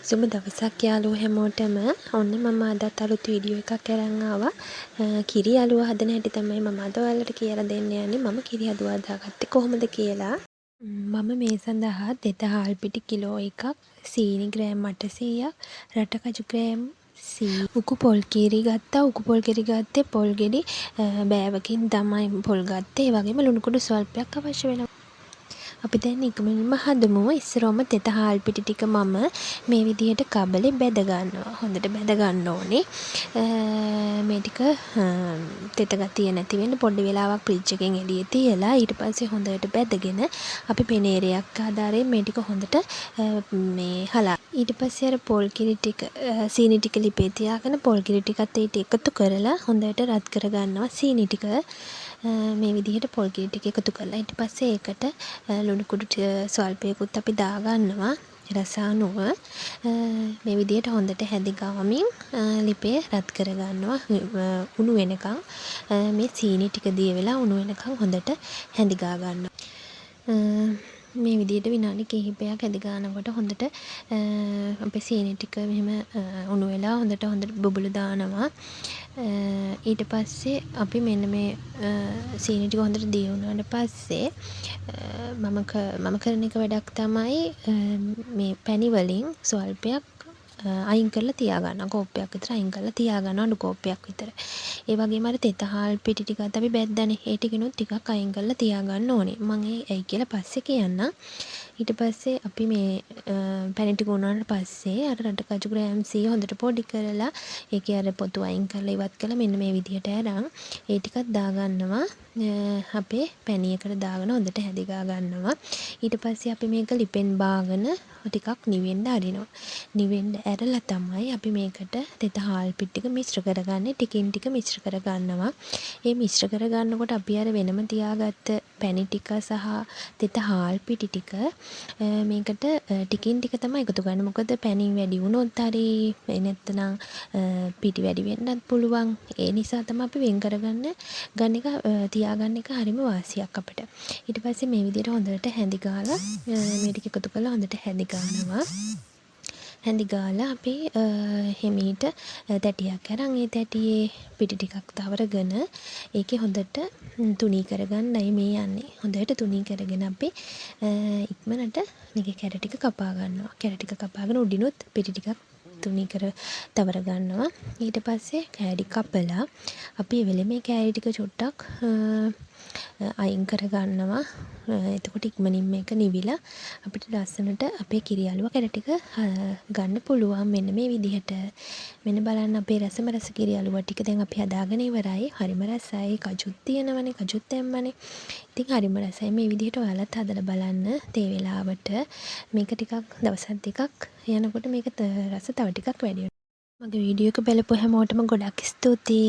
සුබ දවසක් යාළුවෝ හැමෝටම. ඔන්න මම අදත් අලුත් වීඩියෝ එකක් අරන් ආවා. කිරි අලුව හදන හැටි තමයි මම අද ඔයාලට කියලා දෙන්න යන්නේ. මම කිරි අලුව හදාගත්තේ කොහොමද කියලා. මම මේ සඳහා දෙත හාල් පිටි කිලෝ එකක්, සීනි ග්‍රෑම් 800ක්, රටකජු ග්‍රෑම් උකු පොල් කිරි ගත්තා. උකු පොල් කිරි ගත්තේ පොල් ගෙඩි බෑවකින් තමයි පොල් ගත්තේ. ඒ වගේම ලුණු කුඩු ස්වල්පයක් අවශ්‍ය වෙනවා. අපි දැන් ඉක්මනින්ම හදමු. ඉස්සරවම තෙත හාල් පිටි ටික මම මේ විදිහට කබලේ බැද ගන්නවා. හොඳට බැද ගන්න ඕනේ. මේ ටික තෙත ගතිය නැති වෙන්න පොඩි වෙලාවක් ෆ්‍රිජ් එකෙන් එළියේ තියලා ඊට පස්සේ හොඳට බැදගෙන අපි පෙනේරයක් ආධාරයෙන් මේ ටික හොඳට හලා ඊට පස්සේ අර පොල් කිරි ටික සීනි ටික ලිපේ තියාගෙන පොල් කිරි ටිකත් ඒට එකතු කරලා හොඳට රත් කර ගන්නවා. සීනි ටික මේ විදිහට පොල් කිරි ටික එකතු කරලා ඊට පස්සේ ඒකට ලුණු කුඩු ස්වල්පයකුත් අපි දාගන්නවා රස අනුව. මේ විදිහට හොඳට හැදි ගාමින් ලිපේ රත් කර ගන්නවා උණු වෙනකන්. මේ සීනි ටික දිය වෙලා උණු වෙනකන් හොඳට හැදි ගා ගන්නවා. මේ විදිහට විනාඩි කිහිපයක් හැදි ගන්නකොට හොඳට අපේ සීනි ටික මෙහෙම උණු වෙලා හොඳට බුබුලු දානවා. ඊට පස්සේ අපි මෙන්න මේ සීනි ටික හොඳට දී වුණාට පස්සේ මම කරන එක වැඩක් තමයි මේ පැණි වලින් ස්වල්පයක් අයින් කරලා තියා ගන්නවා. කෝප්පයක් විතර අයින් කරලා තියා ගන්නවා, අඩු කෝප්පයක් විතර. ඒ වගේම අර තෙත හාල් පිටි ටිකත් අපි බැද්දානේ. ඒ ටිකනොත් ටිකක් අයින් කරලා තියා ගන්න ඕනේ. මම ඒයි කියලා පස්සේ කියන්නම්. ඊට පස්සේ අපි මේ පැණි ටික උනාට පස්සේ අර රටකජු ග්‍රෑම් 100 හොඳට පොඩි කරලා ඒකේ අර පොතු අයින් කරලා ඉවත් කරලා මෙන්න මේ විදිහට අරන් ඒ ටිකත් දාගන්නවා. අපේ පැණියකට දාගෙන හොඳට හැදිගා ගන්නවා. ඊට පස්සේ අපි මේක ලිපෙන් බාගෙන ටිකක් නිවෙන්න අරිනවා. නිවෙන්න ඇරලා තමයි අපි මේකට තෙත හාල් පිටි ටික මිශ්‍ර කරගන්නේ. ටිකින් ටික මිශ්‍ර කරගන්නවා. ඒ මිශ්‍ර කරගන්නකොට අපි අර වෙනම තියාගත්ත පැණි ටික සහ තෙත හාල් පිටි ටික මේකට ටිකින් ටික තමයි එකතු කරන්නේ. මොකද පැණි වැඩි වුණොත් හරි නැත්නම් පිටි වැඩි වෙන්නත් පුළුවන්. ඒ නිසා තමයි අපි වෙන් කරගන්න එක තියාගන්න එක හරිම වාසියක් අපිට. ඊට පස්සේ මේ විදිහට හොඳට හැඳි ගාලා මේ ටික එකතු කරලා හොඳට හැඳි ගන්නවා. හැඳි ගාලා අපි හිමීට තැටියක් අරන් ඒ තැටියේ පිටි ටිකක් තවරගෙන ඒකේ හොඳට තුනී කරගන්නයි මේ යන්නේ. හොඳට තුනී කරගෙන අපි ඉක්මනට මේකේ කැර ටික කපා ගන්නවා. කැර ටික කපාගෙන උඩිනුත් පිටි ටිකක් තුනී කර තවර ගන්නවා. ඊට පස්සේ කෑලි කපලා අපි එවෙලේ මේ කෑලි ටික චුට්ටක් අයින් කර ගන්නවා. එතකොට ඉක්මනින් මේක නිවිලා අපිට ලස්සනට අපේ කිරි අලුව කැර ටික ගන්න පුළුවන්. මෙන්න මේ විදිහට. මෙන්න බලන්න අපේ රසම රස කිරි අලුව ටික දැන් අපි හදාගෙන ඉවරයි. හරිම රසයි. කජුත් තියෙනවනේ. කජුත් දැම්මනේ. ඉතින් හරිම රසයි. මේ විදිහට ඔයාලත් හදලා බලන්න. තේ වෙලාවට මේක ටිකක් දවස් දෙකක් යනකොට මේක රස තව ටිකක් වැඩි වෙනවා. මගේ වීඩියෝ එක බලපු හැමෝටම ගොඩක් ස්තුතියි.